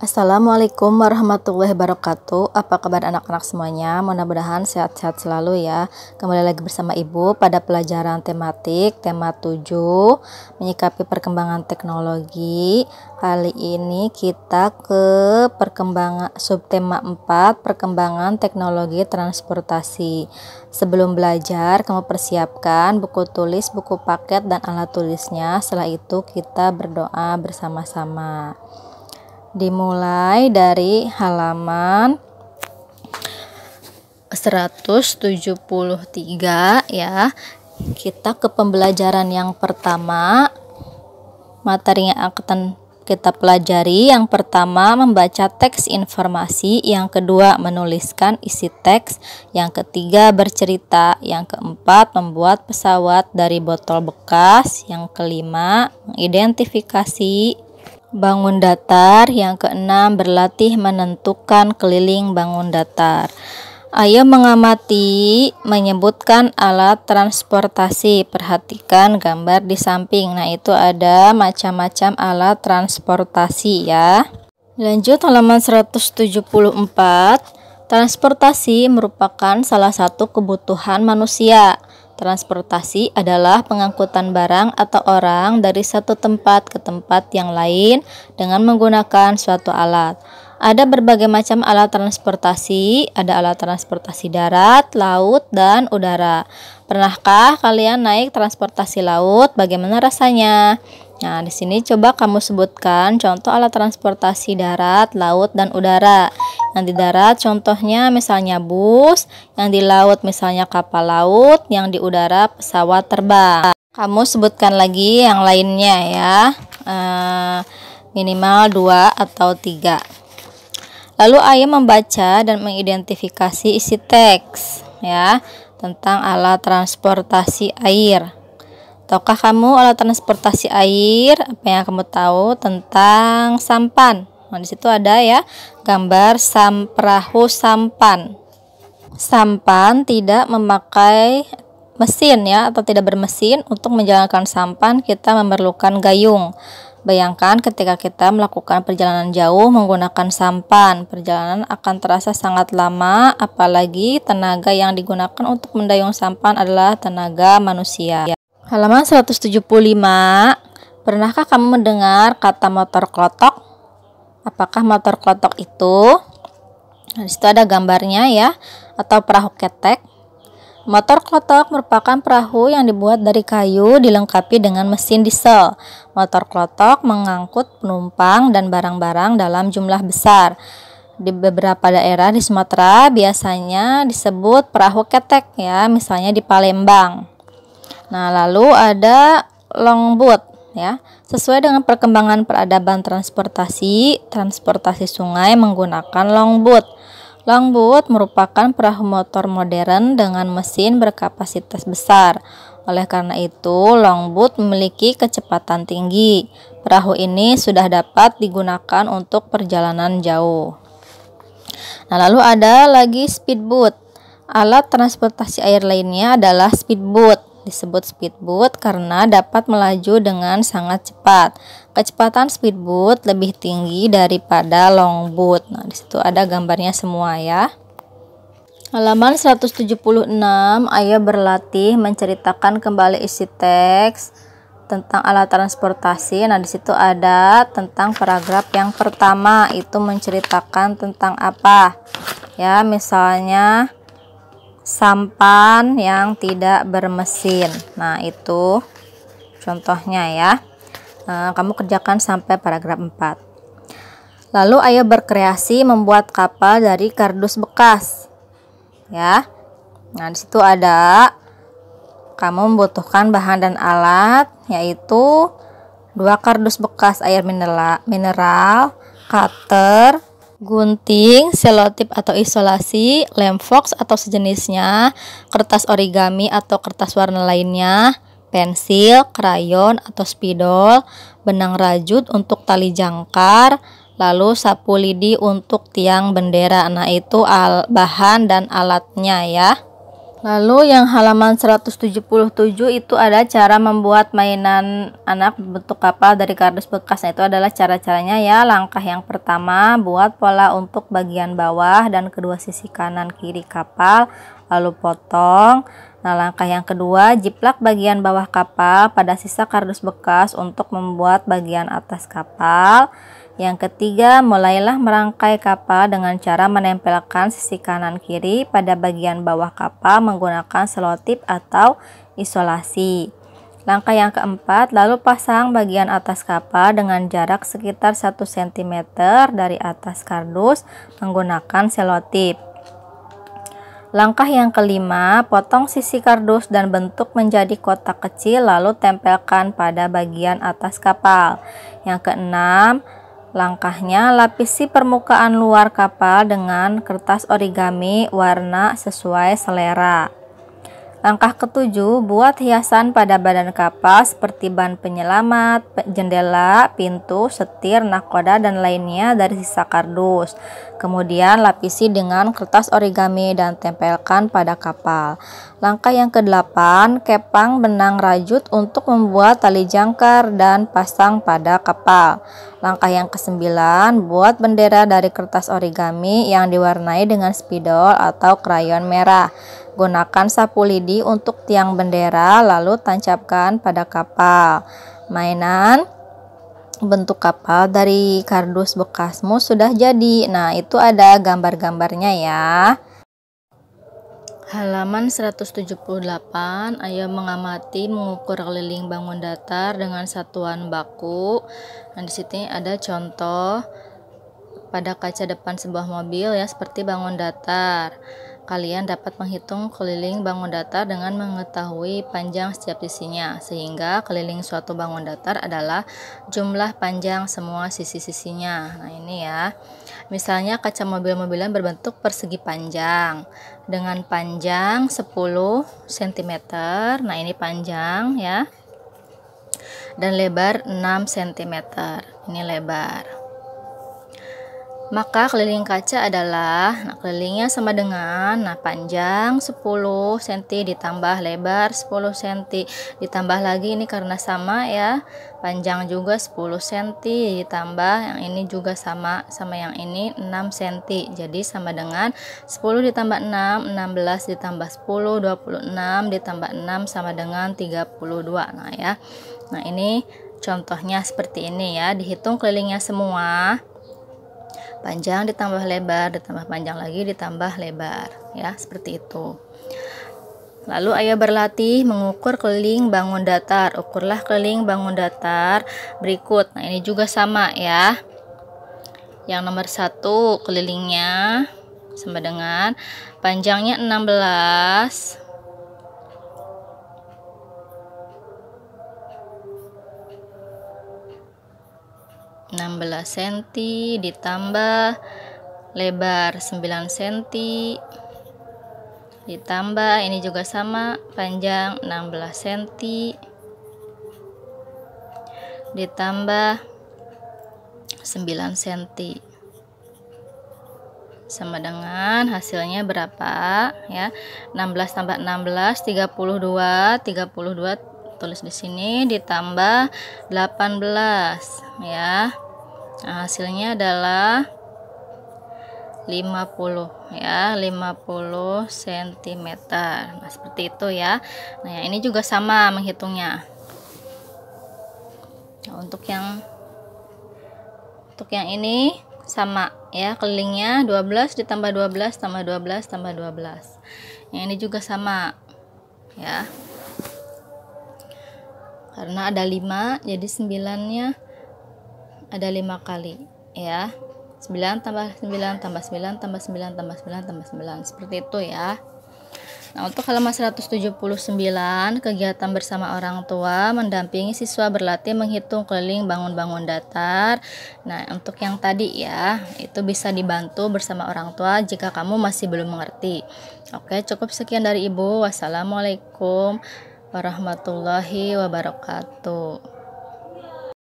Assalamualaikum warahmatullahi wabarakatuh. Apa kabar anak-anak semuanya? Mudah-mudahan sehat-sehat selalu ya. Kembali lagi bersama Ibu pada pelajaran tematik tema 7 menyikapi perkembangan teknologi. Kali ini kita ke perkembangan subtema 4 perkembangan teknologi transportasi. Sebelum belajar, kamu persiapkan buku tulis, buku paket dan alat tulisnya. Setelah itu kita berdoa bersama-sama. Dimulai dari halaman 173 ya. Kita ke pembelajaran yang pertama. Materi yang akan kita pelajari, yang pertama membaca teks informasi, yang kedua menuliskan isi teks, yang ketiga bercerita, yang keempat membuat pesawat dari botol bekas, yang kelima mengidentifikasi bangun datar, yang keenam berlatih menentukan keliling bangun datar. Ayo mengamati, menyebutkan alat transportasi. Perhatikan gambar di samping. Nah, itu ada macam-macam alat transportasi ya. Lanjut halaman 174. Transportasi merupakan salah satu kebutuhan manusia. Transportasi adalah pengangkutan barang atau orang dari satu tempat ke tempat yang lain dengan menggunakan suatu alat. Ada berbagai macam alat transportasi, ada alat transportasi darat, laut, dan udara. Pernahkah kalian naik transportasi laut? Bagaimana rasanya? Nah, di sini coba kamu sebutkan contoh alat transportasi darat, laut, dan udara. Yang di darat contohnya misalnya bus, yang di laut misalnya kapal laut, yang di udara pesawat terbang. Kamu sebutkan lagi yang lainnya ya, minimal 2 atau 3. Lalu ayo membaca dan mengidentifikasi isi teks ya tentang alat transportasi air. Tahukah kamu alat transportasi air? Apa yang kamu tahu tentang sampan? Nah, di situ ada ya gambar perahu sampan. Sampan tidak memakai mesin ya, atau tidak bermesin. Untuk menjalankan sampan kita memerlukan gayung. Bayangkan ketika kita melakukan perjalanan jauh menggunakan sampan, perjalanan akan terasa sangat lama, apalagi tenaga yang digunakan untuk mendayung sampan adalah tenaga manusia. Halaman 175. Pernahkah kamu mendengar kata motor klotok? Apakah motor klotok itu? Nah, di situ ada gambarnya ya, atau perahu ketek. Motor klotok merupakan perahu yang dibuat dari kayu dilengkapi dengan mesin diesel. Motor klotok mengangkut penumpang dan barang-barang dalam jumlah besar. Di beberapa daerah di Sumatera biasanya disebut perahu ketek ya, misalnya di Palembang. Nah, lalu ada longboat ya. Sesuai dengan perkembangan peradaban transportasi sungai menggunakan longboat. Longboat merupakan perahu motor modern dengan mesin berkapasitas besar. Oleh karena itu, longboat memiliki kecepatan tinggi. Perahu ini sudah dapat digunakan untuk perjalanan jauh. Nah, lalu ada lagi speedboat. Alat transportasi air lainnya adalah speedboat. Disebut speedboat karena dapat melaju dengan sangat cepat. Kecepatan speedboat lebih tinggi daripada longboat. Nah, di situ ada gambarnya semua ya. Halaman 176, ayo berlatih menceritakan kembali isi teks tentang alat transportasi. Nah, di situ ada tentang paragraf yang pertama, itu menceritakan tentang apa? Ya, misalnya sampan yang tidak bermesin. Nah, itu contohnya ya. Kamu kerjakan sampai paragraf 4. Lalu ayo berkreasi membuat kapal dari kardus bekas. Ya. Nah, di situ ada kamu membutuhkan bahan dan alat, yaitu 2 kardus bekas air mineral, cutter, gunting, selotip atau isolasi, lem fox atau sejenisnya, kertas origami atau kertas warna lainnya, pensil, krayon atau spidol, benang rajut untuk tali jangkar, lalu sapu lidi untuk tiang bendera. Nah, itu bahan dan alatnya ya. Lalu yang halaman 177 itu ada cara membuat mainan anak bentuk kapal dari kardus bekas. Nah, itu adalah cara-caranya ya. Langkah yang pertama, buat pola untuk bagian bawah dan kedua sisi kanan kiri kapal, lalu potong. Nah, langkah yang kedua, jiplak bagian bawah kapal pada sisa kardus bekas untuk membuat bagian atas kapal. Yang ketiga, mulailah merangkai kapal dengan cara menempelkan sisi kanan kiri pada bagian bawah kapal menggunakan selotip atau isolasi. Langkah yang keempat, lalu pasang bagian atas kapal dengan jarak sekitar 1 cm dari atas kardus menggunakan selotip. Langkah yang kelima, potong sisi kardus dan bentuk menjadi kotak kecil lalu tempelkan pada bagian atas kapal. Yang keenam, langkahnya lapisi permukaan luar kapal dengan kertas origami warna sesuai selera. Langkah ketujuh, buat hiasan pada badan kapal seperti ban penyelamat, jendela, pintu, setir, nahkoda, dan lainnya dari sisa kardus. Kemudian lapisi dengan kertas origami dan tempelkan pada kapal. Langkah yang kedelapan, kepang benang rajut untuk membuat tali jangkar dan pasang pada kapal. Langkah yang kesembilan, buat bendera dari kertas origami yang diwarnai dengan spidol atau krayon merah. Gunakan sapu lidi untuk tiang bendera lalu tancapkan pada kapal. Mainan bentuk kapal dari kardus bekasmu sudah jadi. Nah, itu ada gambar-gambarnya ya. Halaman 178, ayo mengamati mengukur keliling bangun datar dengan satuan baku. Nah, di sini ada contoh pada kaca depan sebuah mobil ya, seperti bangun datar. Kalian dapat menghitung keliling bangun datar dengan mengetahui panjang setiap sisinya, sehingga keliling suatu bangun datar adalah jumlah panjang semua sisi-sisinya. Nah, ini ya. Misalnya kaca mobil-mobilan berbentuk persegi panjang dengan panjang 10 cm. Nah, ini panjang ya. Dan lebar 6 cm. Ini lebar. Maka keliling kaca adalah, kelilingnya sama dengan, panjang 10 cm ditambah lebar 10 cm, ditambah lagi ini karena sama ya, panjang juga 10 cm, ditambah yang ini juga sama yang ini 6 cm, jadi sama dengan 10 ditambah 6, 16 ditambah 10, 26 ditambah 6 sama dengan 32. Nah ya, ini contohnya seperti ini ya, dihitung kelilingnya semua. Panjang ditambah lebar, ditambah panjang lagi, ditambah lebar ya, seperti itu. Lalu ayo berlatih mengukur keliling bangun datar. Ukurlah keliling bangun datar berikut. Nah, ini juga sama ya. Yang nomor 1, kelilingnya sama dengan panjangnya 16 cm ditambah lebar 9 cm ditambah ini juga sama panjang 16 cm ditambah 9 cm sama dengan hasilnya berapa ya, 16 tambah 16 32 tulis di sini ditambah 18 ya. Nah, hasilnya adalah 50 ya, 50 cm. Nah, seperti itu ya. Nah, ini juga sama menghitungnya. Nah, untuk yang ini sama ya, kelilingnya 12 ditambah 12 tambah 12 tambah 12. Yang ini juga sama ya. Karena ada 5, jadi 9-nya ada 5 kali ya. 9 tambah 9 tambah 9 tambah 9 tambah 9 tambah 9, seperti itu ya. Nah, untuk halaman 179, kegiatan bersama orang tua mendampingi siswa berlatih menghitung keliling bangun-bangun datar. Nah, untuk yang tadi ya, itu bisa dibantu bersama orang tua jika kamu masih belum mengerti. Oke, cukup sekian dari Ibu. Wassalamualaikum warahmatullahi wabarakatuh.